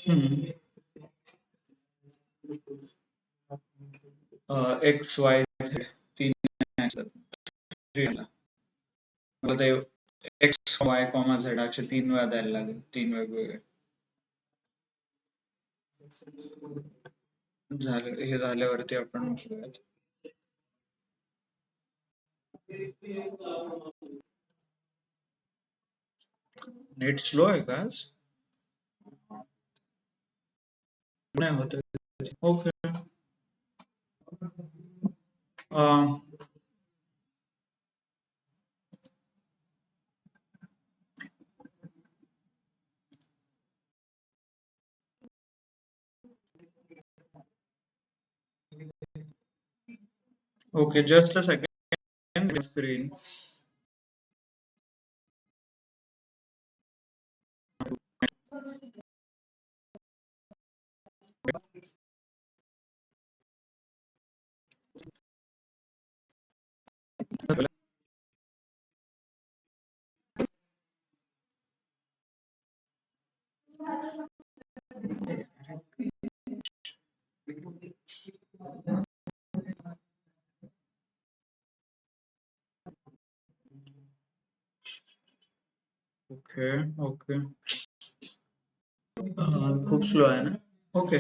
हम्म, x वाय तीन मला ते एक्स वाय कॉमा झेड असे तीन वेळा द्यायला लागेल, तीन वेगवेगळे. झालं, हे झाल्यावरती आपण नेट स्लो आहे का आज? नाही होत. Okay. Okay, just a second screen. Okay okay, खूप स्लो आहे ना. Okay,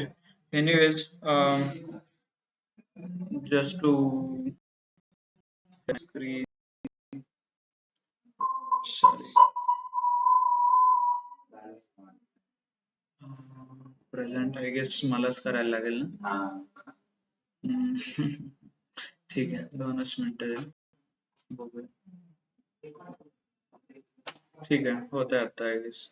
anyways, just to screen, sorry, present I guess मलाच करायला लागेल ना. ठीक आहे, 2च मिनिटं बघूया. ठीक आहे, होत आहे आता I guess.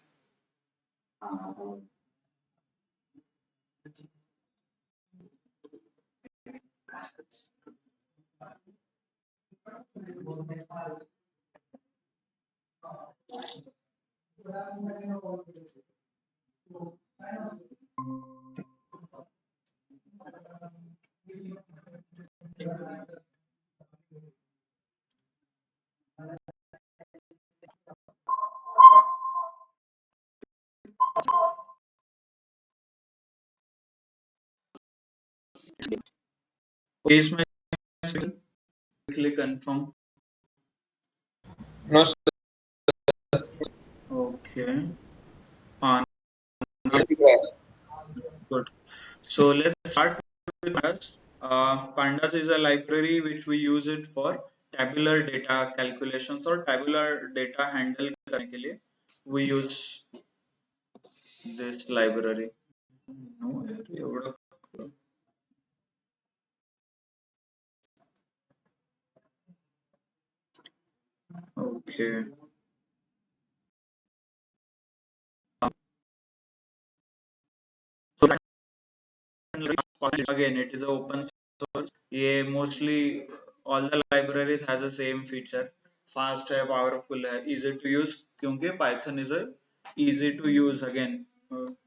Is my quickly confirm? No, sir. Okay. Good. So let's start with Pandas. Pandas is a library which we use it for tabular data calculations or tabular data handle करने के लिए we use this library. No, एवढं. Okay. So again, it is open source. ये mostly all the libraries has the same feature. Fast है, powerful है, easy to use क्योंकि Python is a easy to use again,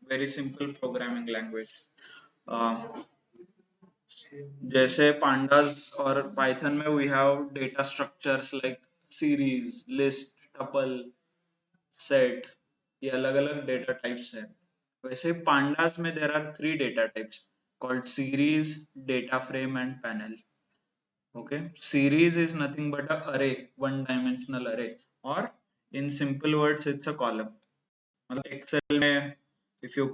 very simple programming language. जैसे pandas और Python में we have data structures like series, list, tuple, set. ये अलग-अलग data types हैं. वैसे pandas में there are 3 data types called series, data frame and panel. Okay, series is nothing but a array, one dimensional array, or in simple words it's a column. मतलब Excel में if you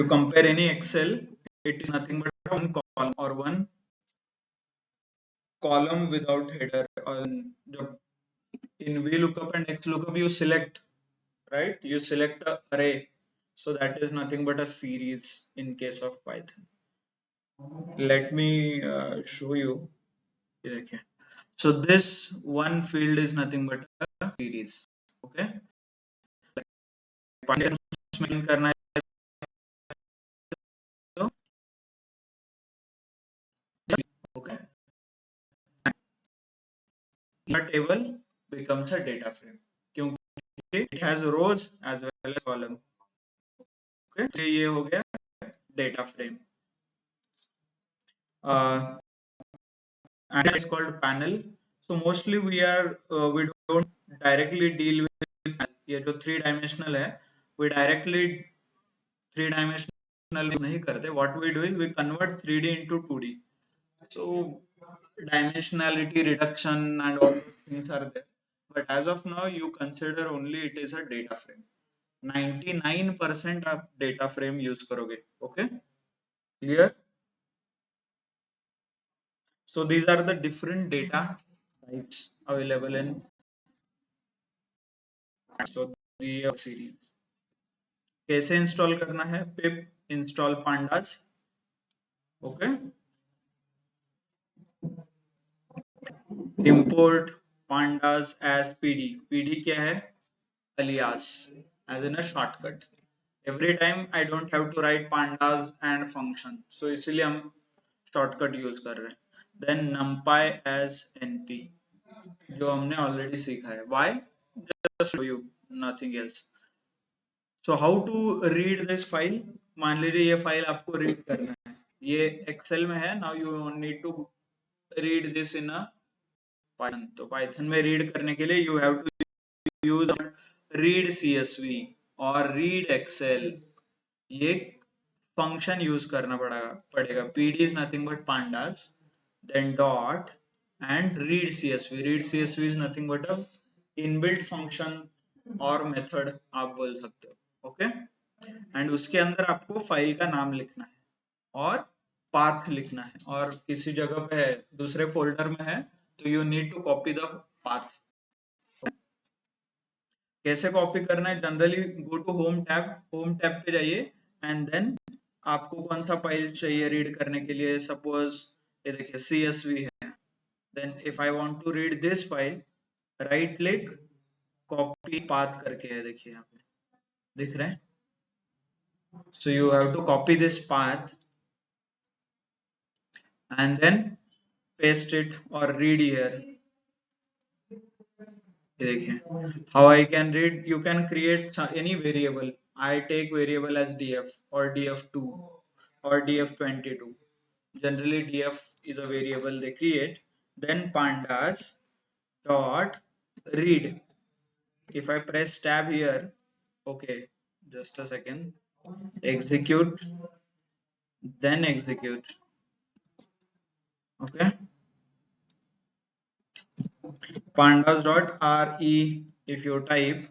compare any Excel, it is nothing but one column or one column without header. जब in VLOOKUP and XLOOKUP you select, right? You select a array, so that is nothing but a series in case of Python. Let me show you. Okay. So this one field is nothing but a series. Okay. Python में करना है तो okay. The table becomes a data frame क्योंकि it has rows as well as column. Okay. तो ये हो गया data frame. And it's called panel. So mostly we don't directly deal with ये जो 3 डायमेंशनल है, we directly 3 डायमेंशनल नहीं करते. What we do is we convert 3D into 2D. So dimensionality reduction and all those things are there, but as of now you consider only it is a data frame. 99% आप data frame use करोगे. Okay, clear? So these are the different data types available in so the series. कैसे install करना है? पिप install pandas. Okay, import pandas as pd. pd क्या है? alias, as in a shortcut. Every time I don't have to write pandas and function, so इसलिए हम shortcut use कर रहे हैं. Then numpy as np, जो हमने already सीखा है. Why? Just show you, nothing else. So how to read this file? मान लीजिए ये फाइल आपको रीड करना है, ये एक्सेल में है. Now you need to read this in a Python. तो पाइथन में रीड करने के लिए you have to use read csv और रीड एक्सेल. ये फंक्शन यूज करना पड़ेगा. pd is nothing but pandas, then dot and read csv. read csv is nothing but a inbuilt function और मेथड आप बोल सकते हो. ओके, एंड उसके अंदर आपको फाइल का नाम लिखना है और पाथ लिखना है, और किसी जगह पे है, दूसरे फोल्डर में है, तो you need to copy the path. कैसे कॉपी करना है? Generally go to home tab पे जाइए एंड देन आपको कौन सा फाइल चाहिए रीड करने के लिए. सपोज ये देखिए csv है. Then if I want to read this file, right click, copy path करके है, देखिए यहाँ पे दिख रहा है. So you have to copy this path and then paste it or read here. देखिए how I can read. You can create any variable. I take variable as df or df2 or df22. Generally df is a variable they create. Then pandas dot read. If I press tab here, okay, just a second, execute, then execute. Okay, pandas dot re, if you type,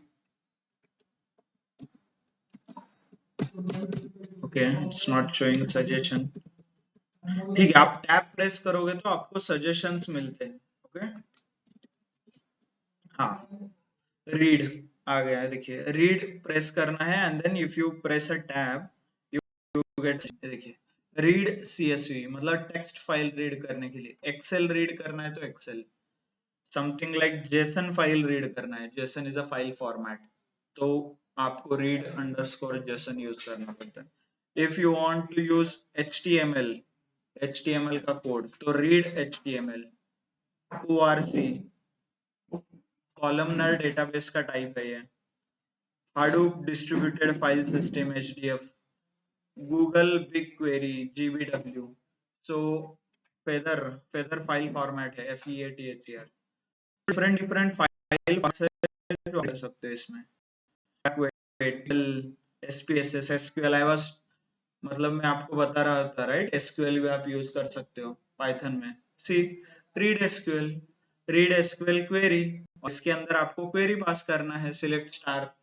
okay, it's not showing suggestion. ठीक है, आप tab press करोगे तो आपको suggestions मिलते हैं. Okay, हाँ, read आ गया है. देखिए रीड प्रेस करना है and then if you press a tab you get, देखिए रीड csv मतलब टेक्स्ट फाइल रीड करने के लिए. एक्सेल रीड करना है तो Excel. Something like JSON file read करना है, JSON is a file format, तो आपको रीड अंडरस्कोर जेसन यूज करना पड़ता है. If you want to use html का कोड, तो रीड html. orc कॉलमनर डेटाबेस का टाइप है ये. Hadoop distributed file system hdf. Google big query gbw. सो फेदर फाइल फॉर्मेट है feather. डिफरेंट फाइल जो कर सकते हो इसमें. SPSS SQL I was, मतलब मैं आपको बता रहा था राइट, SQL भी आप यूज कर सकते हो पाइथन में. सी रीड SQL क्वेरी, और इसके अंदर आपको क्वेरी पास करना है, सिलेक्ट स्टार,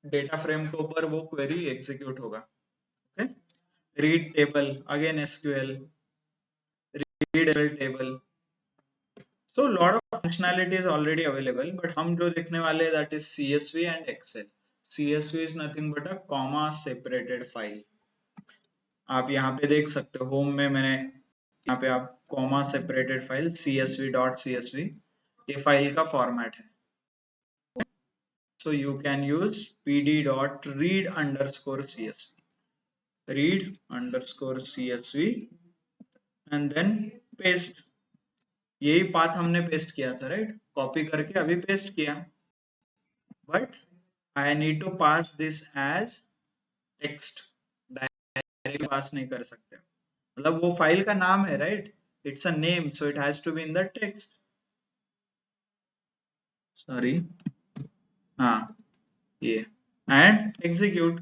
डेटा फ्रेम के ऊपर वो क्वेरी एग्जीक्यूट होगा. Okay, read table, again SQL, read table. So lot of functionality is already available, but हम जो देखने वाले हैं that is CSV and Excel. CSV is nothing but a comma separated file. आप यहाँ पे देख सकते हो, होम में मैंने यहाँ पे आप comma separated file csv.csv, ये फाइल का फॉर्मेट है. So you can use pd.read underscore csv, read underscore csv and then paste. यही पाथ हमने पेस्ट किया था राइट, कॉपी करके अभी पेस्ट किया, but I need to pass this as text. Directly pass नहीं कर सकते, मतलब वो फाइल का नाम है right, it's a name, so it has to be in the text. Sorry, हाँ ये, एंड एग्जीक्यूट।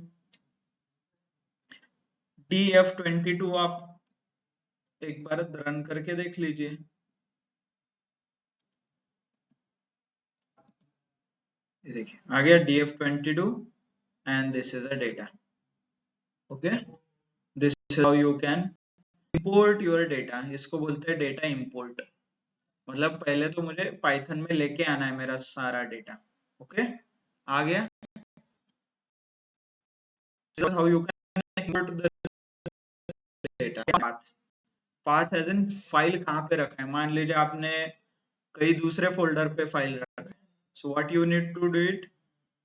df22 आप एक बार रन करके देख लीजिए। ये देखिए आ गया df22 and this is a data. Okay, this is how you can import your data. इसको बोलते हैं डेटा इंपोर्ट। मतलब पहले तो मुझे पाइथन में लेके आना है मेरा सारा डेटा। ओके, आ गया। How you can import the data. Path as in file कहाँ पे रखा है। मान लीजिए आपने कहीं दूसरे फोल्डर पे फाइल रखा है, so what you need to do it,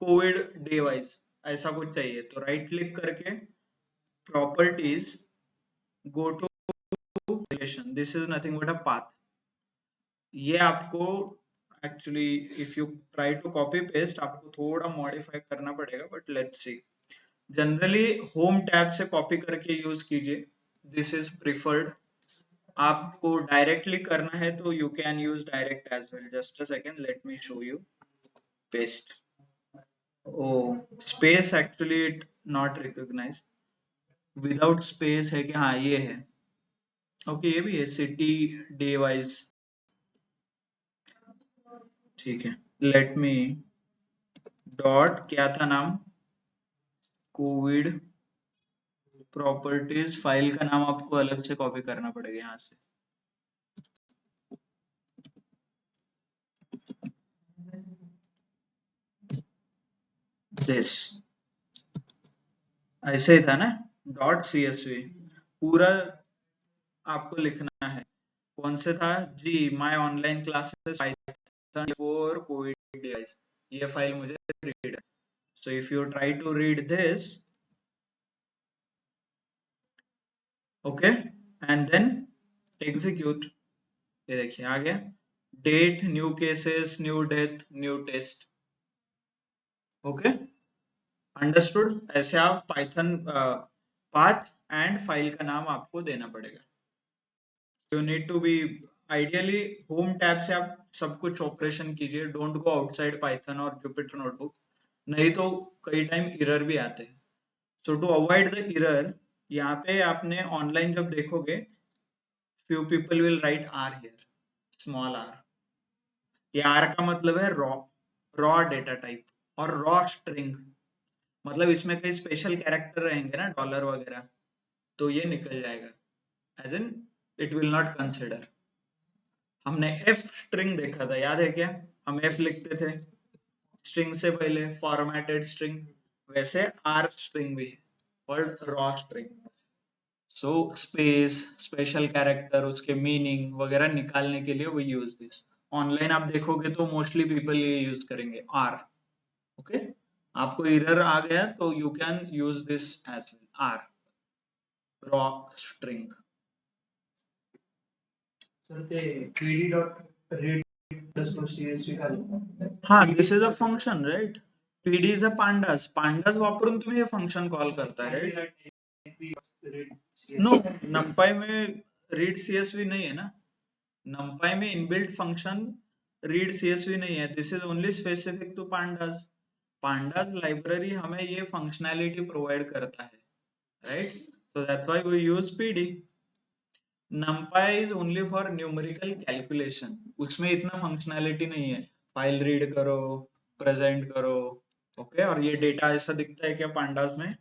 covid device ऐसा कुछ चाहिए तो राइट क्लिक करके properties, go to relation, this is nothing but a path. ये आपको actually if you try to copy paste आपको थोड़ा मॉडिफाई करना पड़ेगा, but let's see. Generally home tab से कॉपी करके यूज कीजिए, दिस इज प्रिफर्ड। आपको डायरेक्टली करना है तो you can use direct as well. Just a second, let me show you. Paste, oh space actually it not recognize, without space है कि हाँ ये है। ओके, ये भी है सिटी डिवाइस, ठीक है। लेट मी डॉट क्या था नाम, कोविड प्रॉपर्टीज, फाइल का नाम आपको अलग से कॉपी करना पड़ेगा यहाँ से। दिस ऐसे ही था ना, डॉट सीएसवी पूरा आपको लिखना है। कौन से था जी, my online classes Python for covid devices, ये फाइल मुझे रीड है। So if you try to read this, okay, and then execute, ये देखिए आ गया। Date, new cases, new death, new test. Okay, understood. ऐसे आप पाइथन पाथ एंड फाइल का नाम आपको देना पड़ेगा। You need to be ideally home tab से आप सब कुछ ऑपरेशन कीजिए, डोंट गो आउटसाइड पाइथन और जुपिटर नोटबुक, नहीं तो कई टाइम एरर भी आते हैं। So to avoid the error, यहाँ पे आपने ऑनलाइन जब देखोगे few people will write r here, small r। ये r का मतलब है रॉ डेटा टाइप और रॉ स्ट्रिंग। मतलब इसमें कई स्पेशल कैरेक्टर रहेंगे ना, डॉलर वगैरह, तो ये निकल जाएगा, as in it will not consider. हमने f स्ट्रिंग देखा था, याद है क्या, हम f लिखते थे स्ट्रिंग से पहले, फॉर्मेटेड स्ट्रिंग, वैसे r स्ट्रिंग भी है, word raw string. So space, special character, उसके मीनिंग वगैरह निकालने के लिए वो यूज दिस। ऑनलाइन आप देखोगे तो मोस्टली पीपल ये यूज करेंगे आर। ओके, आपको एरर आ गया तो you can use this as r, raw string. Sir ते pd dot read underscore csv खाली. हाँ, this is a function right, PD is a pandas, pandas वापरून तुम्ही हे फंक्शन कॉल करताय राइट। नो, numpy में रीड सीएसवी नहीं है ना, numpy में इनबिल्ट फंक्शन रीड सीएसवी नहीं है, this is only specific to pandas. Pandas library हमें ये फंक्शनैलिटी प्रोवाइड करता है, right, so that's why we use PD. numpy is only for numerical calculation, उसमें इतना फंक्शनैलिटी नहीं है, फाइल रीड करो, प्रेजेंट करो। ओके, और ये डेटा ऐसा दिखता है क्या पांडास में,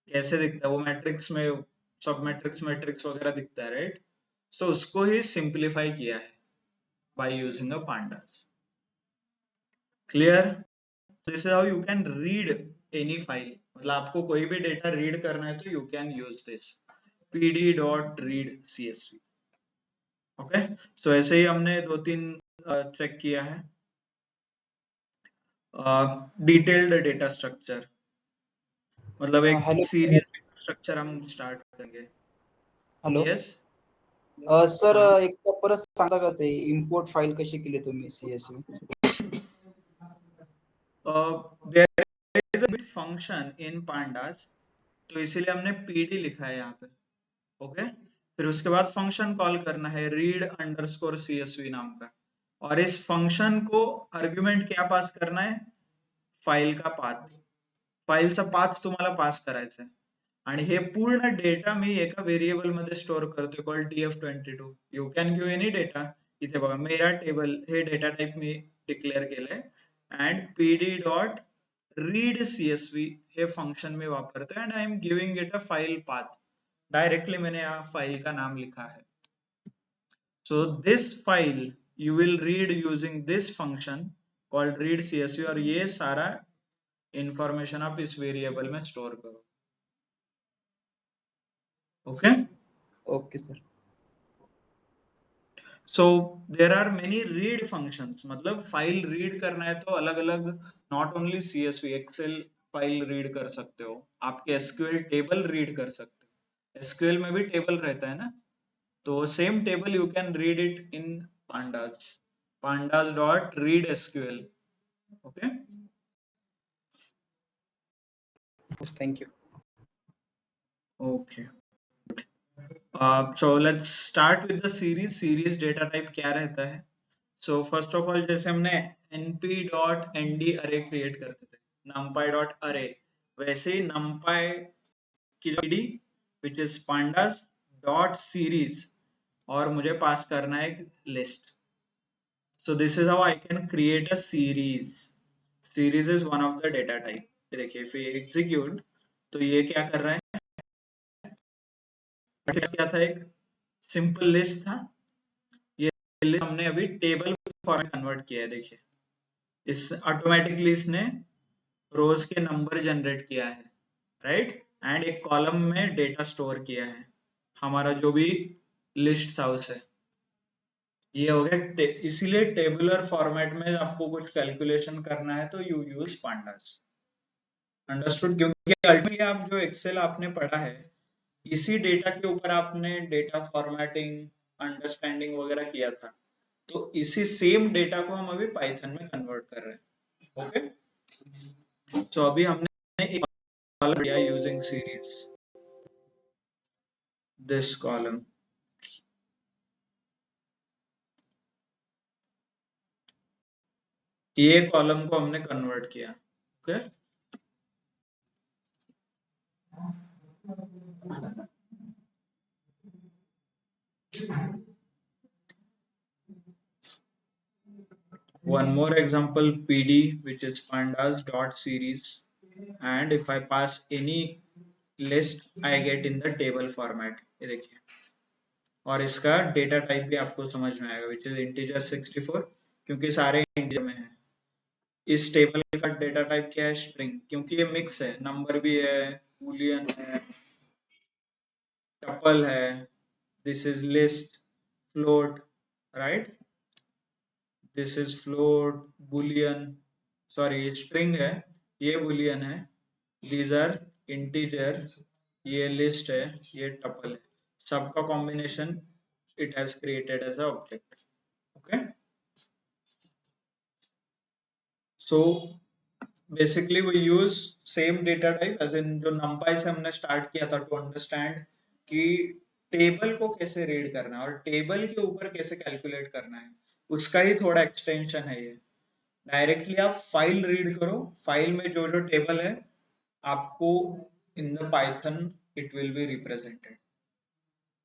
कैसे दिखता है वो मैट्रिक्स में, सब मैट्रिक्स मैट्रिक्स वगैरह दिखता है राइट। सो उसको ही सिंप्लीफाई किया है by using a pandas. Clear, this is how you can read any file, मतलब आपको कोई भी डेटा रीड करना है तो you can use this pd dot read csv। Okay, so ऐसे ही हमने दो तीन चेक किया है। डिटेल्ड डेटा स्ट्रक्चर, मतलब एक हॅलो सीरीज डेटा स्ट्रक्चर हम स्टार्ट करेंगे। हॅलो यस, सर हाँ, एकदा परत सांगा का ते इम्पोर्ट फाईल कशी केली तुम्ही CSV. there is a bit function in pandas, तो इसीलिए हमने pd लिखा है यहाँ पे। ओके, फिर उसके बाद फंक्शन कॉल करना है रीड अंडरस्कोर csv नाम का, और इस फंक्शन को आर्ग्युमेंट क्या पास करना है, फाईल का पाथ, फाईलचा पाथ तुम्हाला पास करायचा आहे आणि हे पूर्ण डेटा मी एका व्हेरिएबल मध्ये स्टोअर करतोय called tf22. You can give any data. इथे बघा मेरा टेबल हे डेटा टाइप मी डिक्लेअर केलंय and pd dot read csv हे फंक्शन में वापरते हैं and I am giving it a file path. Directly मैंने यहाँ फाइल का नाम लिखा है. So this file you will read using this function called read csv और ये सारा इंफॉर्मेशन आप इस वेरिएबल में स्टोर करो. Okay. Okay sir. So there are many read functions. मतलब फाइल रीड करना है तो अलग अलग, not only csv, Excel file read कर सकते हो, आपके एसक्यूएल टेबल रीड कर सकते हो. एसक्यूएल में भी टेबल रहता है ना, तो same table you can read it in pandas. pandas dot read SQL. Okay. Thank you. Okay. So let's start with the series. Series data type क्या रहता है? So first of all जैसे हमने np.nd array create करते थे, numpy.array, वैसे ही numpy की जो id which is pandas dot series और मुझे पास करना है एक list. So this is how I can create a series. Series is one of the data type. देखिए if we execute तो ये क्या कर रहा है, क्या था, एक सिंपल लिस्ट था, ये लिस्ट हमने अभी टेबल फॉर्मेट कन्वर्ट किया है. देखिए इस ऑटोमेटिकली इसने रोज के नंबर जनरेट किया है, राइट, एंड एक कॉलम में डेटा स्टोर किया है, हमारा जो भी लिस्ट था उसे. ये हो गया. इसीलिए टेबुलर फॉर्मेट में आपको कुछ कैलकुलेशन करना है तो यू यूज पांडास. अंडरस्टूड. क्योंकि अल्टीमेटली आप जो एक्सेल आपने पढ़ा है इसी डेटा के ऊपर आपने डेटा फॉर्मेटिंग, अंडरस्टैंडिंग वगैरह किया था, तो इसी सेम डेटा को हम अभी पाइथन में कन्वर्ट कर रहे हैं. ओके. तो अभी हमने एक कॉलम दिया यूजिंग सीरीज, दिस कॉलम. ये कॉलम को हमने कन्वर्ट किया. Okay. One more example, pd which is pandas dot series, and if I pass any list I get in the table format. ये देखिए, और इसका डेटा टाइप भी आपको समझ में आएगा which is integer 64 क्योंकि सारे इंटीजर में है. इस टेबल का डेटा टाइप क्या है, स्ट्रिंग, क्योंकि ये मिक्स है, नंबर भी है, बूलियन है, टपल है, this is list, float, right, this is float, boolean, sorry string है, ये बूलियन है, दीज आर इंटीजर, ये लिस्ट है, ये टपल है, सबका combination it has created as a object. Okay. So basically we use same data type as in जो numpy से हमने स्टार्ट किया था टू अंडरस्टैंड कि टेबल को कैसे रीड करना है और टेबल के ऊपर कैसे कैलकुलेट करना है, उसका ही थोड़ा एक्सटेंशन है ये. डायरेक्टली आप फाइल रीड करो, फाइल में जो जो टेबल है आपको in the Python it will be represented.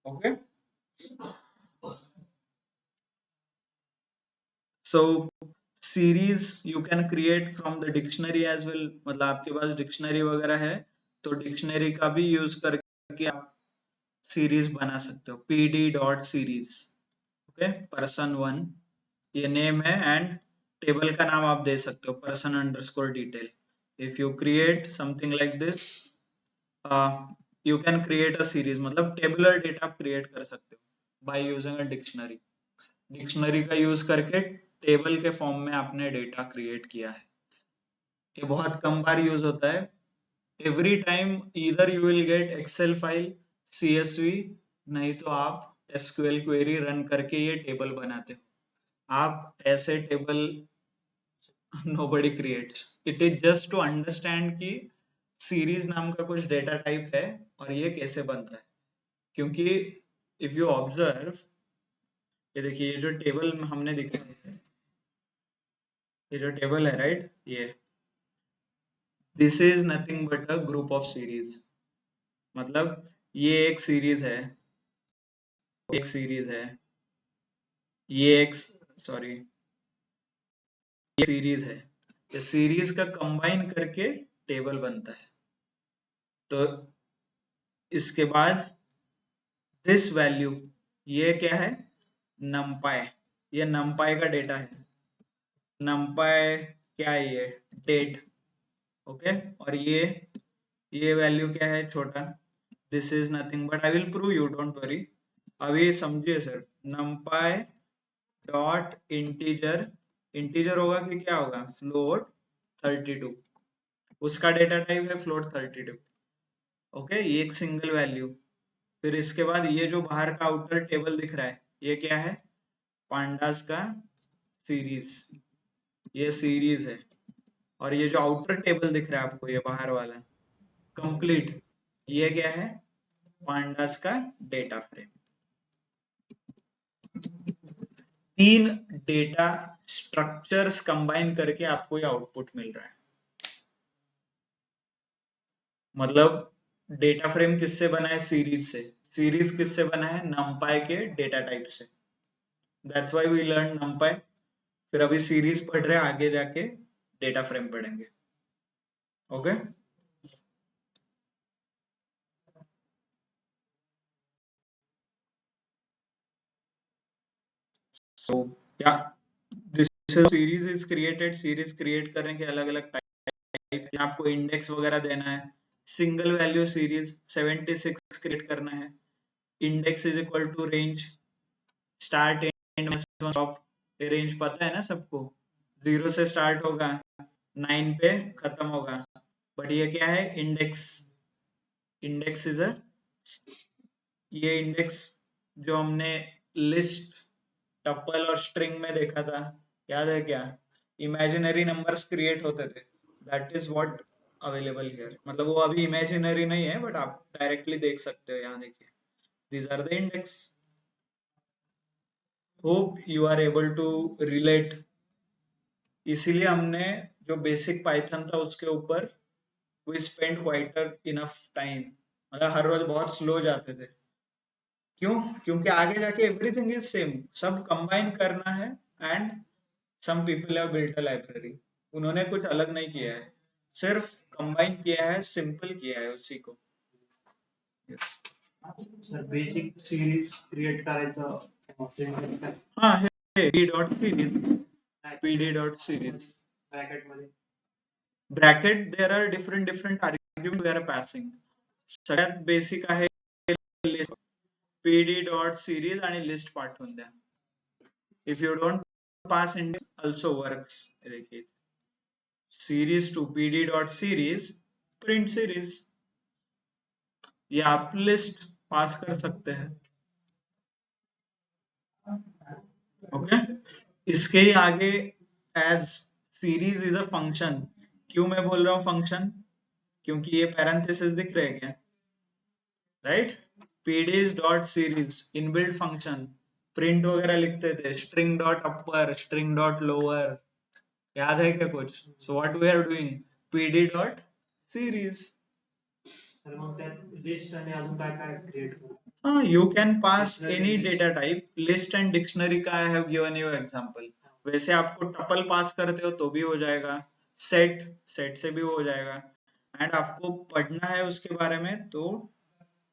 Okay. So series you can create from the dictionary as well. मतलब आपके पास डिक्शनरी वगैरह है तो डिक्शनरी का भी यूज करके आप सीरीज बना सकते हो. pd dot series. Okay. Person 1 ये नेम है एंड टेबल का नाम आप दे सकते हो person underscore detail. If you create something like this you can create a series. मतलब टेबुलर डेटा आप क्रिएट कर सकते हो bye using a dictionary. Dictionary का यूज करके टेबल के फॉर्म में आपने डेटा क्रिएट किया है. ये बहुत कम बार यूज होता है. Every time either you will get Excel file, CSV, नहीं तो आप SQL क्वेरी रन करके ये टेबल बनाते हो. आप ऐसे table nobody creates. It is just to understand कि सीरीज नाम का कुछ डेटा टाइप है और ये कैसे बनता है. क्योंकि if you observe, ये देखिए ये जो टेबल हमने दिखाया है ये जो टेबल है राइट, ये this is nothing but a group of series. मतलब ये एक सीरीज है, एक सीरीज है, ये एक सॉरी ये सीरीज है, ये सीरीज का कंबाइन करके टेबल बनता है। तो इसके बाद दिस वैल्यू, ये क्या है, नमपाई, ये नमपाई का डेटा है। नमपाई क्या है, ये डेट, ओके। और ये वैल्यू क्या है, छोटा, this is nothing but, I will prove you, don't worry. अभी समझिए सर, नमपाई डॉट इंटीजर, इंटीजर होगा कि क्या होगा, फ्लोट 32, उसका डेटा टाइप है फ्लोट 32, ओके। ये एक सिंगल वैल्यू। फिर इसके बाद ये जो बाहर का आउटर टेबल दिख रहा है, ये क्या है, पांडास का सीरीज, ये सीरीज है। और ये जो आउटर टेबल दिख रहा है आपको, ये बाहर वाला कंप्लीट, ये क्या है, पांडास का डेटा फ्रेम। तीन डेटा स्ट्रक्चर्स कंबाइन करके आपको ये आउटपुट मिल रहा है। मतलब डेटा फ्रेम किससे बना है, सीरीज से। सीरीज किससे बना है, नमपाई के डेटा टाइप से। That's why we learn NumPy. फिर अभी सीरीज पढ़ रहे हैं, आगे जाके डेटा फ्रेम पढ़ेंगे, ओके। सो या this series is created, series create करने के अलग अलग टाइप, आपको इंडेक्स वगैरह देना है। सिंगल वैल्यू सीरीज 76 क्रिएट करना है। Index is equal to range, start and stop, ये रेंज पता है ना सबको, 0 से स्टार्ट होगा 9 पे खत्म होगा। बट ये क्या है, इंडेक्स, इंडेक्स इज अ, ये इंडेक्स जो हमने लिस्ट, टपल और स्ट्रिंग में देखा था, याद है क्या, इमेजिनरी नंबर्स क्रिएट होते थे, that is what available here. मतलब वो अभी इमेजिनरी नहीं है, बट आप डायरेक्टली देख सकते हो, यहाँ देखिए, these are the index। hope you are able to relate। इसीलिए हमने जो बेसिक पाइथन था उसके ऊपर we spent quite enough time, मतलब हर रोज बहुत स्लो जाते थे। क्यों, क्योंकि आगे जाके एवरीथिंग इज सेम, सब कंबाइन करना है। And some people have built a library, उन्होंने कुछ अलग नहीं किया है, सिर्फ कंबाइन किया है, सिंपल किया है उसी को। yes. Sir basic series create करायचं सिंपल काय हाँ है, p dot series, pd dot series, bracket मध्ये bracket, there are different different argument we are passing. सगळ्यात बेसिक आहे लिस्ट, pd डॉट सीरीज आणि लिस्ट पाठवून द्या। If you don't pass index also works, देखिए series to pd dot series, print series, ये आप list पास कर सकते हैं, ओके। इसके ही आगे as series is a function, क्यों मैं बोल रहा हूँ फंक्शन, क्योंकि ये पैरेंथेसिस दिख रहे हैं क्या, right. pd dot series inbuilt function, print वगैरह लिखते थे, string dot upper, string dot lower, याद है क्या कुछ। So what we are doing, pd dot series. तर मग त्यात लिस्ट आणि अजून काय काय क्रिएट करू हाँ, you can pass Dictionary any and list. data type, list and dictionary का I have given you example। वैसे आपको टपल पास करते हो तो भी हो जाएगा, सेट, सेट से भी हो जाएगा। एंड आपको पढ़ना है उसके बारे में तो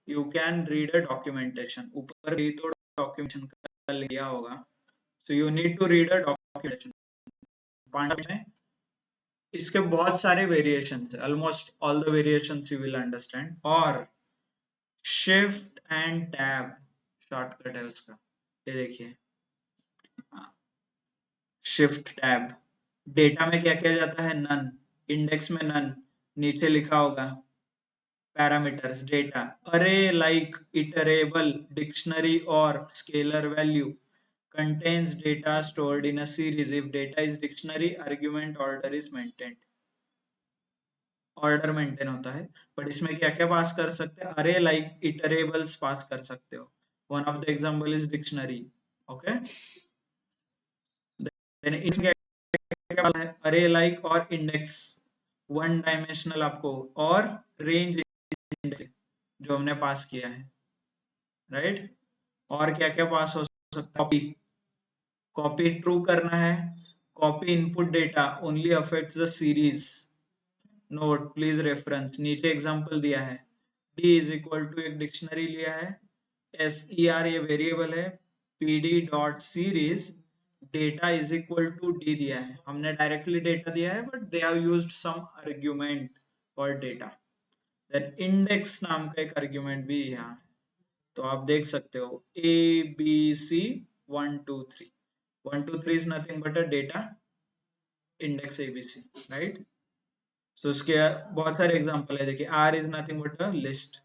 you can read a documentation, ऊपर भी तो डॉक्यूमेंटेशन का लिया होगा, so you need to read a documentation। पांडा में इसके बहुत सारे वेरिएशंस है, almost all the variations you will understand. और शिफ्ट एंड टैब शॉर्टकट है उसका, ये देखिए, शिफ्ट टैब। डेटा में क्या किया जाता है, नन, इंडेक्स में नन, नीचे लिखा होगा पैरामीटर्स डेटा, अरे लाइक इटरेबल, डिक्शनरी और scalar value contains data stored in a series if data is dictionary argument order is maintained। Order maintain होता है, बट इसमें क्या क्या पास कर सकते हैं, अरे लाइक इटरेबल्स पास कर सकते हो। One of the example is dictionary, okay. Then इसमें क्या है, अरे लाइक और इंडेक्स वन डायमेंशनल आपको, और रेंज इंडेक्स जो हमने पास किया है, राइट। और क्या क्या पास हो सकता है, कॉपी, कॉपी ट्रू करना है, copy input data only affect the series, note please reference, नीचे एग्जांपल दिया है, d इज इक्वल टू एक डिक्शनरी लिया है, ser ये वेरिएबल है, pd dot series data is equal to d दिया है, हमने डायरेक्टली डेटा दिया है but they have used some argument for data, then index नाम का एक आर्गुमेंट भी यहाँ है, तो आप देख सकते हो a b c 1 2 3, 1 2 3 is nothing but a data index abc, right। तो उसके बहुत सारे एग्जांपल है, देखिए r is nothing but a list,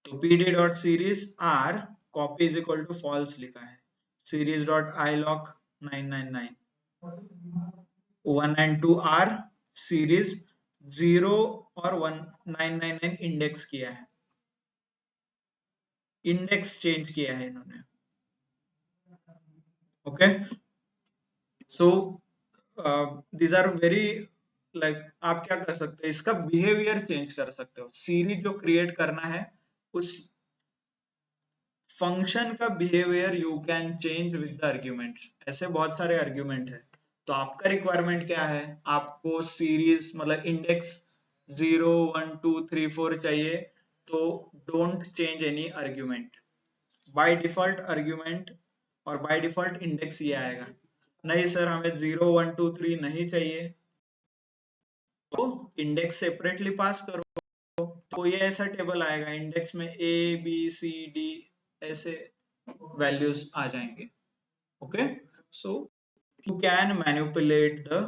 तो pd dot series r copy is equal to false लिखा है, series dot ilock 999, 1 and 2 r series 0 और 1 999 इंडेक्स किया है, इंडेक्स चेंज किया है इन्होंने, okay. So these are very like, आप क्या कर सकते हैं, इसका बिहेवियर चेंज कर सकते हो, सीरीज जो क्रिएट करना है उस फंक्शन का behaviour you can change with the argument, ऐसे बहुत सारे आर्ग्यूमेंट है, तो आपका रिक्वायरमेंट क्या है, आपको सीरीज मतलब इंडेक्स 0 1 2 3 4 चाहिए, तो don't change any argument, by default argument और बाय डिफॉल्ट इंडेक्स ये आएगा, नहीं सर हमें 0 1 2 3 नहीं चाहिए, तो इंडेक्स सेपरेटली पास करो, तो ये ऐसा टेबल आएगा, इंडेक्स में ए बी सी डी ऐसे वैल्यूज आ जाएंगे, okay. So you can manipulate the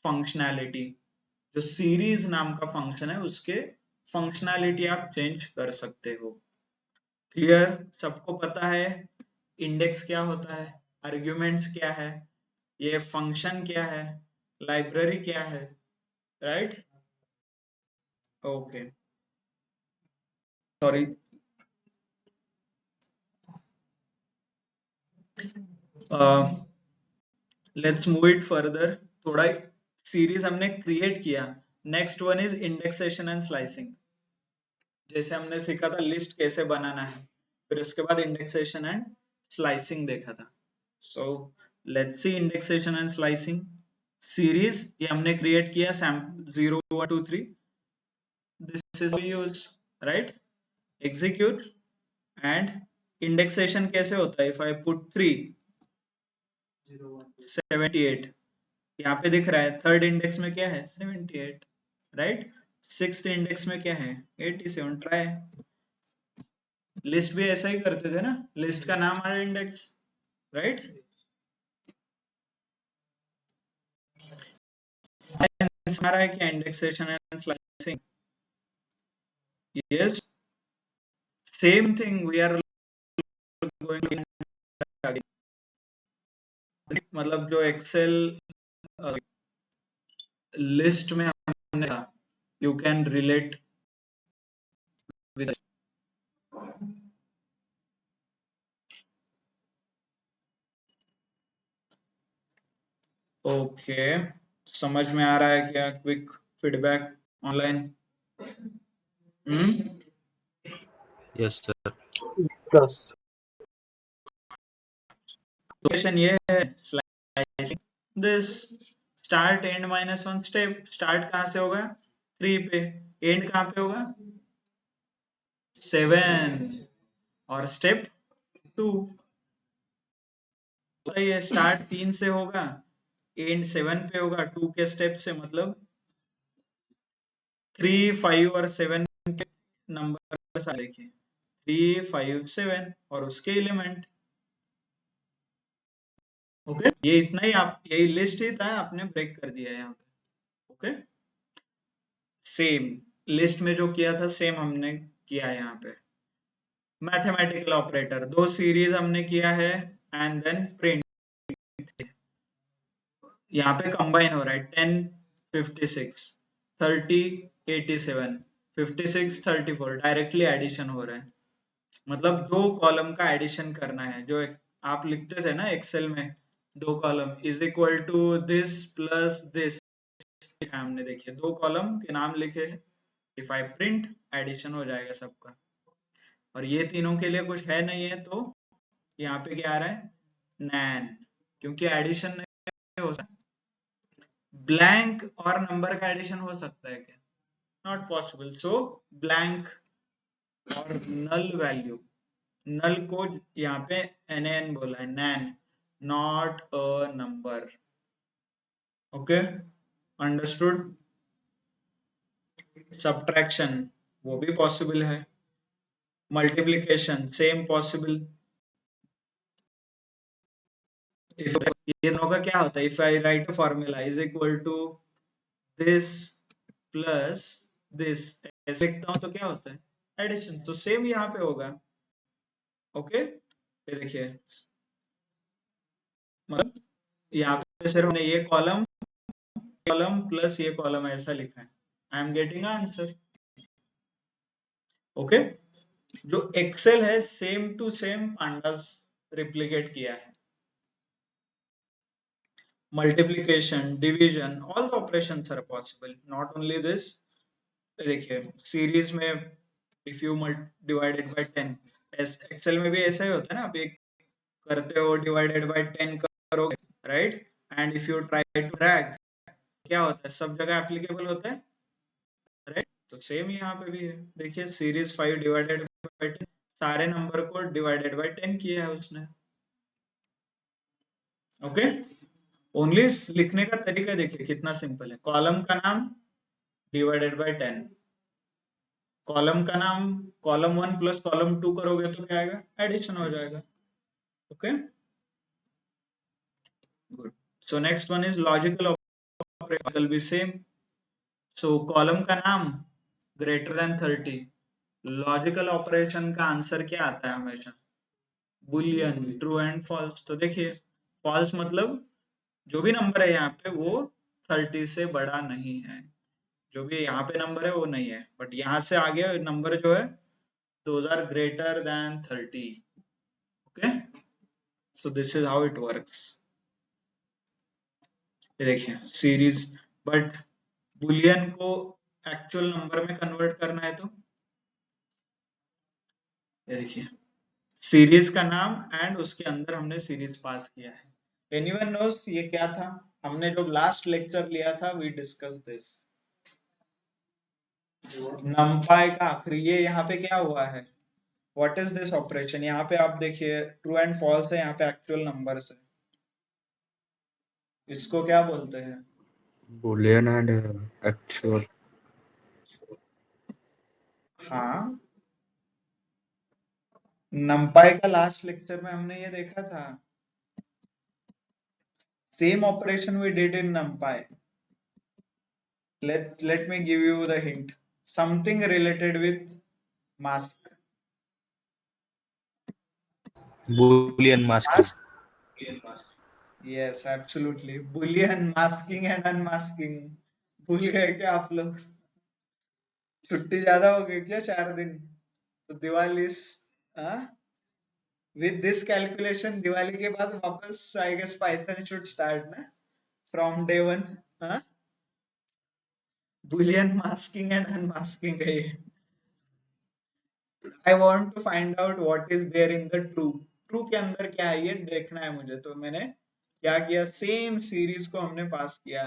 functionality, जो सीरीज नाम का फंक्शन है उसके फंक्शनैलिटी आप चेंज कर सकते हो, क्लियर, सबको पता है इंडेक्स क्या होता है, आर्ग्यूमेंट्स क्या है, ये फंक्शन क्या है, लाइब्रेरी क्या है, right, okay, sorry. Let's move it further, थोड़ा सीरीज हमने क्रिएट किया, next one is indexation and slicing, जैसे हमने सीखा था लिस्ट कैसे बनाना है, फिर उसके बाद इंडेक्सेशन एंड स्लाइसिंग देखा था, so let's see indexation and slicing, series ये हमने क्रिएट किया, sample 0 1 2 3, this is use, right, execute, and indexation कैसे होता है, इफ आई पुट 3 78, यहाँ पे दिख रहा है थर्ड इंडेक्स में क्या है 78, राइट, सिक्स्थ इंडेक्स में क्या है 87, ट्राई, लिस्ट भी ऐसा ही करते थे ना, लिस्ट का नाम है इंडेक्स, राइट, हमारा है क्या indexation and slicing, yes, same thing we are going, मतलब जो एक्सेल लिस्ट में हमने you can relate with, okay, समझ में आ रहा है क्या, quick feedback online, yes sir. Question ये है, slicing this start end -1 step, start कहां से होगा 3 पे, एंड कहां पे होगा 7, और स्टेप 2, तो ये स्टार्ट 3 से होगा, एंड 7 पे होगा 2 के स्टेप से, मतलब 3 5 और 7 के नंबर देखिए, 3 5 7 और उसके एलिमेंट, ओके, ये इतना ही, आप यही लिस्ट ही था, आपने ब्रेक कर दिया है यहाँ पे, ओके, सेम लिस्ट में जो किया था सेम हमने किया है यहाँ पे, मैथमेटिकल ऑपरेटर, दो सीरीज हमने किया है एंड देन प्रिंट, यहाँ पे कंबाइन हो रहा है 10 56 30 87 56 34, डायरेक्टली एडिशन हो रहा है, मतलब दो कॉलम का एडिशन करना है, जो आप लिखते थे ना एक्सेल में दो column is equal to this plus this हमने देखिए दो कॉलम के नाम लिखे हैं। इफ आई प्रिंट एडिशन हो जाएगा सबका, और ये तीनों के लिए कुछ है नहीं है तो यहाँ पे क्या आ रहा है नैन, क्योंकि एडिशन नहीं हो सकता। ब्लैंक और नंबर का एडिशन हो सकता है क्या? नॉट पॉसिबल, सो ब्लैंक और नल वैल्यू, नल को यहाँ पे nn बोला है, NaN not a number. Okay, understood. Subtraction वो भी पॉसिबल है, मल्टीप्लिकेशन सेम पॉसिबल। ये दोनों का क्या होता है, if I write a formula is equal to this plus this, ऐसे लिखता हूं तो क्या होता है एडिशन, तो सेम यहाँ पे होगा। ओके, ये देखिए मतलब यहाँ पे सिर्फ हमने ये कॉलम कॉलम प्लस ये कॉलम ऐसा लिखा है, I am getting answer. Okay, जो एक्सेल है same to same pandas replicate किया है। Multiplication, division, all the operations are possible, not only this. देखिए सीरीज में if you divided by 10, Excel में भी ऐसा ही होता है ना, आप एक करते हो डिवाइडेड बाय 10 करोगे, right, and if you try to drag क्या होता है, सब जगह एप्लीकेबल होता है, राइट। तो सेम यहाँ पे भी है, देखिए सीरीज 5 डिवाइडेड बाय 10, सारे नंबर को डिवाइडेड बाय 10 किया है उसने। ओके, ओनली लिखने का तरीका देखिए कितना सिंपल है, कॉलम का नाम डिवाइडेड बाय 10, कॉलम का नाम कॉलम 1 प्लस कॉलम 2 करोगे तो क्या आएगा, एडिशन हो जाएगा। Okay, good. So next one is logical operator, will be same. So column का नाम ग्रेटर देन 30, लॉजिकल ऑपरेशन का आंसर क्या आता है हमेशा, बुलियन, ट्रू एंड फॉल्स। तो देखिए फॉल्स मतलब जो भी नंबर है यहाँ पे वो 30 से बड़ा नहीं है, जो भी यहाँ पे नंबर है वो नहीं है, बट यहाँ से आगे नंबर जो है those are greater than 30। okay, so this is how it works। ये देखिए सीरीज, बट बुलियन को एक्चुअल नंबर में कन्वर्ट करना है तो ये देखिए सीरीज का नाम एंड उसके अंदर हमने सीरीज पास किया है। एनीवन नोस ये क्या था, हमने जो लास्ट लेक्चर लिया था वी डिस्कस दिस, नंपाई का आखिरी, ये यहाँ पे क्या हुआ है, व्हाट इज दिस ऑपरेशन, यहाँ पे आप देखिए ट्रू एंड फॉल्स है, यहाँ पे एक्चुअल नंबर है, इसको क्या बोलते हैं, Boolean and actual. हाँ नंपाई का लास्ट लेक्चर में हमने ये देखा था, same operation we did in NumPy. let me give you the hint, something related with mask, Boolean masking. mask, yes absolutely, boolean masking and unmasking। भूल गए क्या आप लोग, छुट्टी ज्यादा हो गई क्या 4 दिन, तो Diwali with this calculation Diwali के बाद वापस I guess Python should start ना from day one। हाँ, boolean masking and unmasking है ये। I want to find out what is there in the true, true के अंदर क्या है ये देखना है मुझे, तो मैंने क्या किया, सेम सीरीज को हमने पास किया,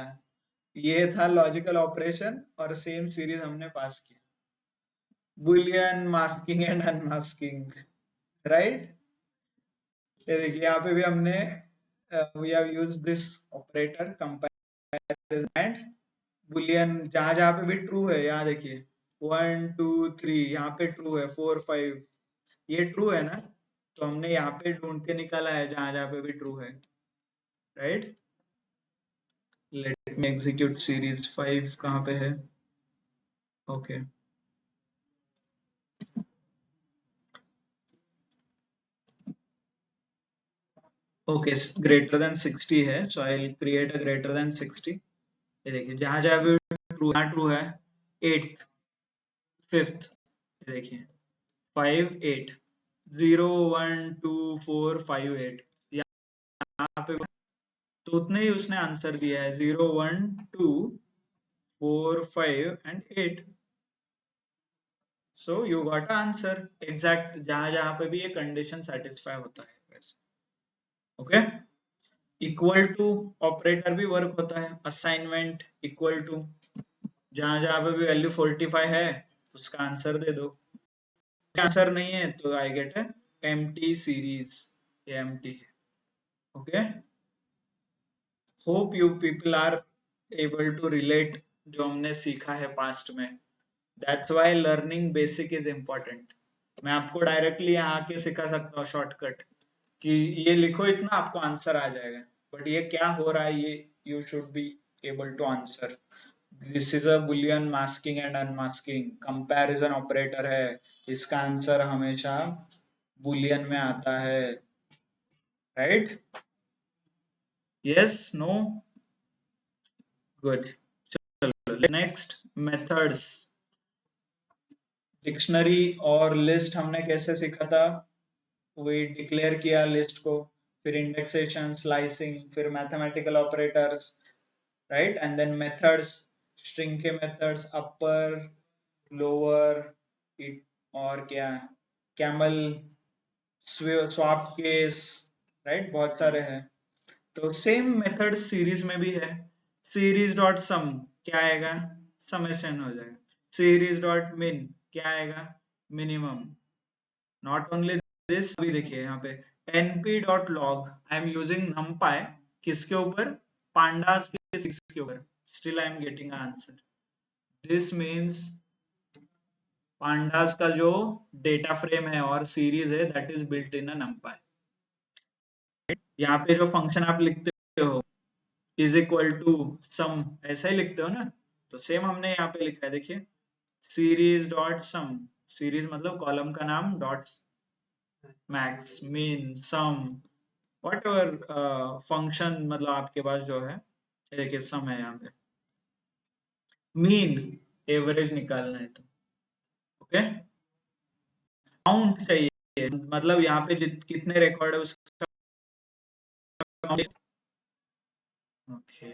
ये था लॉजिकल ऑपरेशन और सेम सीरीज हमने पास किया, boolean masking and unmasking, right. ये देखिए यहाँ पे भी हमने we have used this operator comparison and boolean, जहां जहां पे भी ट्रू है, यहाँ देखिए 1 2 3 यहाँ पे ट्रू है, 4 5 ये ट्रू है ना, तो हमने यहाँ पे ढूंढ के निकाला है जहां जहां पे भी ट्रू है, right. Let me execute series 5 कहाँ पे है, ओके ओके, ग्रेटर देन 60 है, so I will create a greater than 60। ये देखिए जहां जहां भी ट्रू, यहाँ ट्रू है, 8th 5th, ये देखिए 5 8 0 1 2 4 5 8, यहाँ पे तो उतने ही उसने आंसर दिया है 0 1 2 4 5 and 8. So you got answer exact जहां जहां पे भी ये कंडीशन सेटिस्फाई होता है वैसे. ओके. इक्वल टू ऑपरेटर भी वर्क होता है. असाइनमेंट इक्वल टू जहां जहां पे भी वैल्यू 45 है उसका आंसर दे दो. आंसर नहीं है तो आई गेट है एम्प्टी सीरीज. ये एम्प्टी है. Okay. Hope you people are able to relate जो हमने सीखा है पास्ट में. That's why learning basic is important. मैं आपको डायरेक्टली यहाँ आके सिखा सकता हूँ शॉर्टकट कि ये लिखो इतना आपको आंसर आ जाएगा. बट ये क्या हो रहा है ये you should be able to answer. This is a boolean masking and unmasking. Comparison operator है. इसका आंसर हमेशा बुलियन में आता है. Right. Yes. No. Good. Next methods. Dictionary और लिस्ट हमने कैसे सीखा था. वी डिक्लेयर किया लिस्ट को. फिर इंडेक्सेशन स्लाइसिंग फिर mathematical operators. Right. And then methods. String के मेथड्स अपर लोअर और क्या कैमल स्वैप केस. राइट. बहुत सारे हैं. तो सेम मेथड सीरीज में भी है. सीरीज डॉट सम क्या आएगा समेशन हो जाएगा. सीरीज डॉट मिन क्या आएगा मिनिमम. नॉट ओनली दिस अभी देखिए यहाँ पे np.log I am using numpy किसके ऊपर pandas के 6 के ऊपर. Still I am getting answer. This means pandas का जो डेटा फ्रेम है और सीरीज है that is built in a numpy. यहाँ पे जो फंक्शन आप लिखते हो इज इक्वल टू सम ऐसा ही लिखते हो ना. तो सेम हमने यहाँ पे लिखा है देखिए सीरीज डॉट सम. सीरीज मतलब कॉलम का नाम dot max mean sum whatever function मतलब आपके पास जो है. देखिए सम है यहाँ पे. मीन एवरेज निकालना है तो. ओके. काउंट चाहिए मतलब यहाँ पे कितने रिकॉर्ड है उसका. ओके.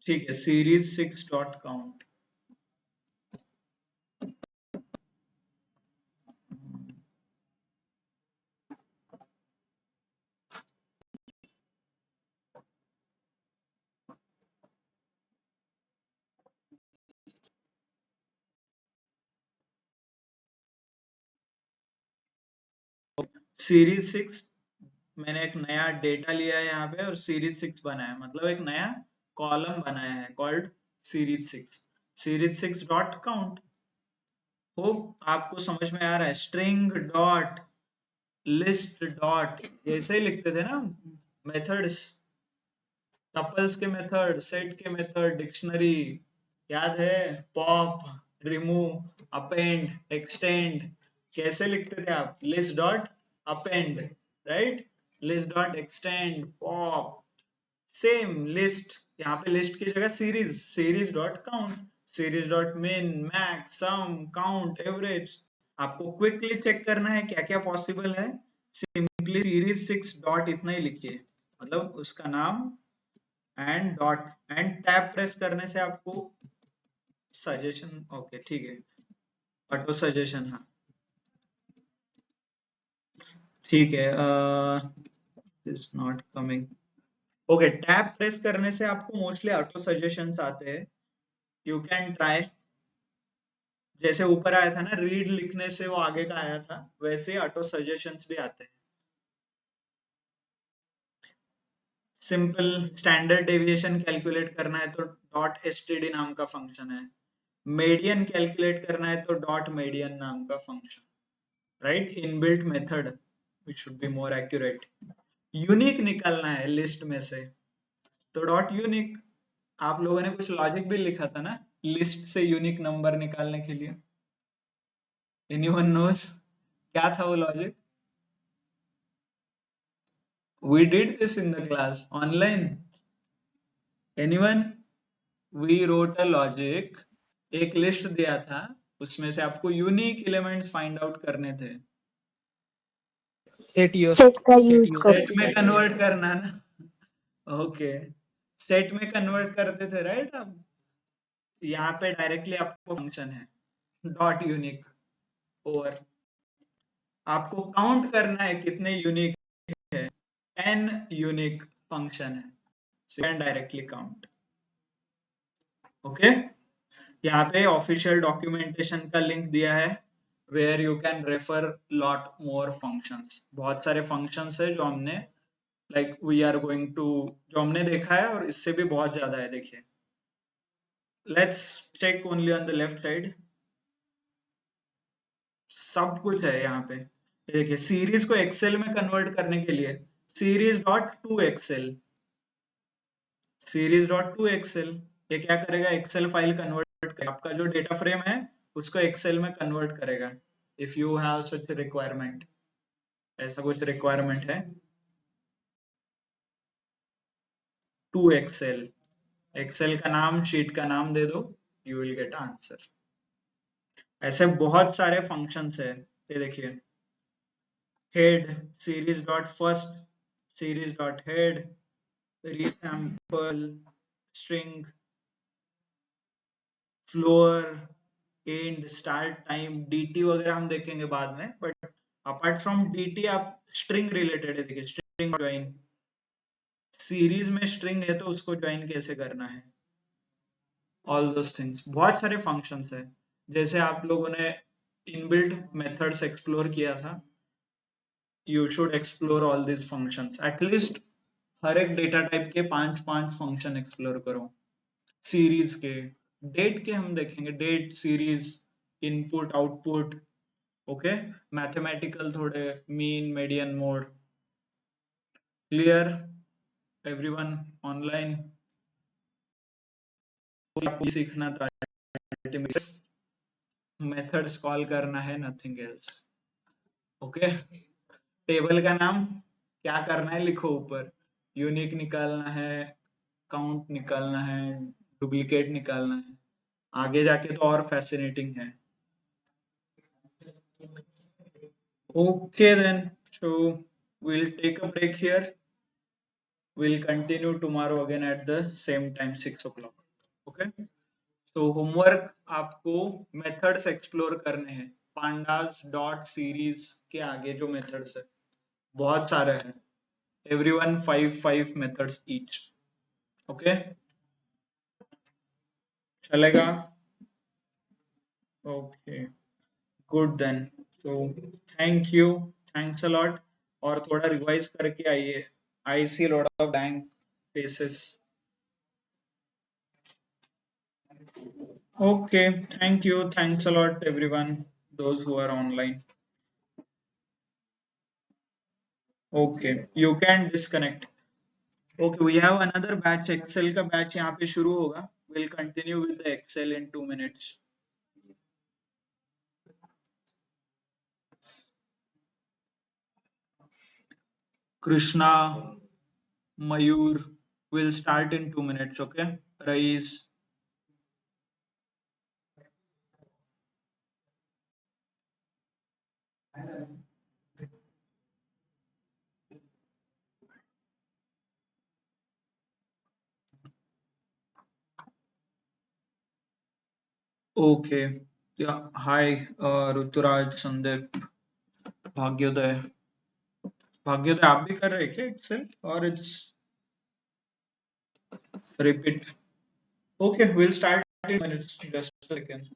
ठीक है. Series 6 dot count. सीरीज 6 मैंने एक नया डेटा लिया है यहाँ पे और सीरीज 6 बनाया मतलब एक नया कॉलम बनाया है called series 6. Series 6 dot count. Hope आपको समझ में आ रहा है. स्ट्रिंग डॉट लिस्ट डॉट ऐसे ही लिखते थे ना मेथड्स. टपल्स के मेथड सेट के मेथड डिक्शनरी याद है. पॉप रिमूव अपेंड एक्सटेंड कैसे लिखते थे आप. List dot append. Right. List dot extend pop. Same list. यहाँ पे लिस्ट की जगह series. Series dot count. Series dot min max सम काउंट एवरेज. आपको क्विकली चेक करना है क्या क्या पॉसिबल है. सिंपली सीरीज 6 डॉट इतना ही लिखिए मतलब उसका नाम and dot and tab press करने से आपको सजेशन. ओके ठीक है. Auto suggestion. हाँ ठीक है. Is not coming. Okay. Tab press करने से आपको मोस्टली ऑटो सजेशंस आते हैं. You can try. जैसे ऊपर आया था ना रीड लिखने से वो आगे का आया था वैसे ऑटो सजेशंस भी आते हैं. सिंपल स्टैंडर्ड डेविएशन कैलकुलेट करना है तो डॉट एसटीडी नाम का फंक्शन है. मीडियन कैलकुलेट करना है तो डॉट मीडियन नाम का function. Right. Inbuilt method which should be more accurate. Unique निकालना है लिस्ट में से तो डॉट यूनिक. आप लोगों ने कुछ लॉजिक भी लिखा था ना लिस्ट से यूनिक नंबर निकालने के लिए. एनीवन नोस क्या था वो logic. we did this in the class online. anyone. we wrote a logic. एक लिस्ट दिया था उसमें से आपको यूनिक एलिमेंट्स फाइंड आउट करने थे. सेट यूज सेट का सेट यूज यूज सेट करते में हैं। कन्वर्ट करना है ना। ओके, सेट में कन्वर्ट करते थे राइट। अब यहाँ पे डायरेक्टली आपको फंक्शन है डॉट यूनिक ओवर, आपको काउंट करना है कितने यूनिक है, n यूनिक फंक्शन है, so you can directly count। ओके, यहाँ पे ऑफिशियल डॉक्यूमेंटेशन का लिंक दिया है where you can refer lot more functions. बहुत सारे फंक्शंस है जो हमने like we are going to, जो हमने देखा है और इससे भी बहुत ज्यादा है। देखिए, let's check only on the left side, सब कुछ है यहाँ पे। ये देखिए, सीरीज को एक्सेल में कन्वर्ट करने के लिए series dot to Excel, series dot to Excel, ये क्या करेगा, एक्सेल फाइल कन्वर्ट करेगा, आपका जो डेटा फ्रेम है उसको एक्सेल में कन्वर्ट करेगा। If you have such requirement, ऐसा कुछ रिक्वायरमेंट है, टू एक्सेल, एक्सेल का नाम, शीट का नाम दे दो, यू विल गेट आंसर। ऐसे बहुत सारे फंक्शंस है। ये देखिए, head, series dot first, series dot head, resample, string, floor, end, start time, DT वगैरह हम देखेंगे बाद में, बट अपार्ट फ्रॉम डीटी आप स्ट्रिंग रिलेटेड है। देखिए, स्ट्रिंग ज्वाइन, सीरीज में स्ट्रिंग है तो उसको ज्वाइन कैसे करना है, ऑल दोस थिंग्स, बहुत सारे फंक्शंस है। जैसे आप लोगों ने इनबिल्ट मेथड्स एक्सप्लोर किया था, you should explore all this functions, at least हर एक डेटा टाइप के 5-5 फंक्शन एक्सप्लोर करो। सीरीज के, डेट के हम देखेंगे, date, series, input output, okay, mathematical थोड़े, mean, median, mode. Clear everyone online? सीखना था, मेथड्स कॉल करना है, नथिंग एल्स। ओके, टेबल का नाम क्या करना है, लिखो ऊपर, यूनिक निकालना है, काउंट निकालना है, डुप्लीकेट निकालना है, आगे जाके तो और फैसिनेटिंग है। Okay then, so we'll take a break here. We'll continue tomorrow again at the same time, 6 o'clock. Okay? So homework आपको methods explore करने हैं, pandas dot series के आगे जो methods है बहुत सारे हैं, everyone 5 methods each. Okay? चलेगा? Okay. Good then. So thanks a lot. और थोड़ा रिवाइज करके आइए. I see a lot of blank faces. Okay, thank you. Thanks a lot, everyone. Those who are online. Okay, you can disconnect. Okay, we have another batch. Excel का batch यहाँ पे शुरू होगा. We'll continue with the Excel in 2 minutes. Krishna, Mayur, will start in 2 minutes. Okay, Rais. Okay. Yeah. Hi, Ruturaj, Sandeep, भाग्योदय. भाग्योदय आप भी कर रहे हैं क्या एक्सेल और it's repeat? Okay, we'll start in minutes. Just a second.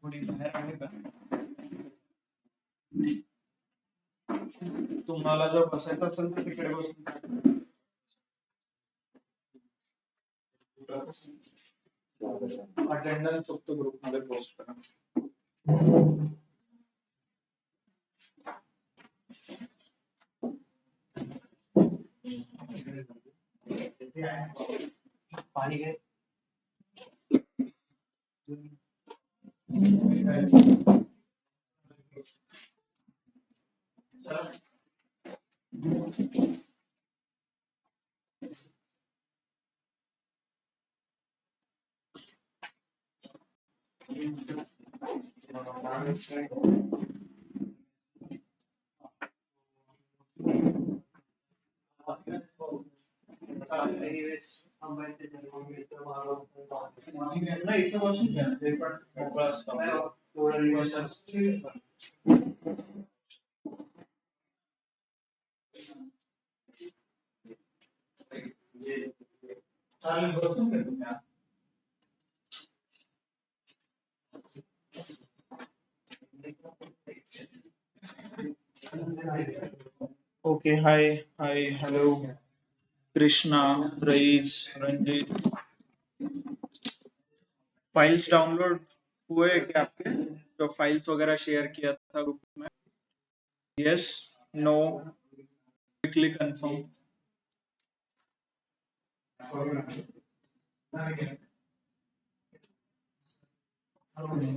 थोड़ी बाहेर आहे का? तुम्हाला जर बसायचं असेल तर तिकडे बसून अटेंडन्स फक्त ग्रुपमध्ये पोस्ट करा. पाणी घे. Anyways, थांबायचं नाही. मग इथं मागं नाही इथे बसून घ्या ना, ते पण मोकळं असतं. थोडं रिवर्स चालेल बसून घ्या तुम्ही. Okay hi hi hello Krishna Raees Ranjit files download हुए क्या आपके जो फाइल्स वगैरह शेयर किया था ग्रुप में yes no quickly confirm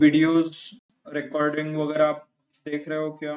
videos recording वगैरह आप देख रहे हो क्या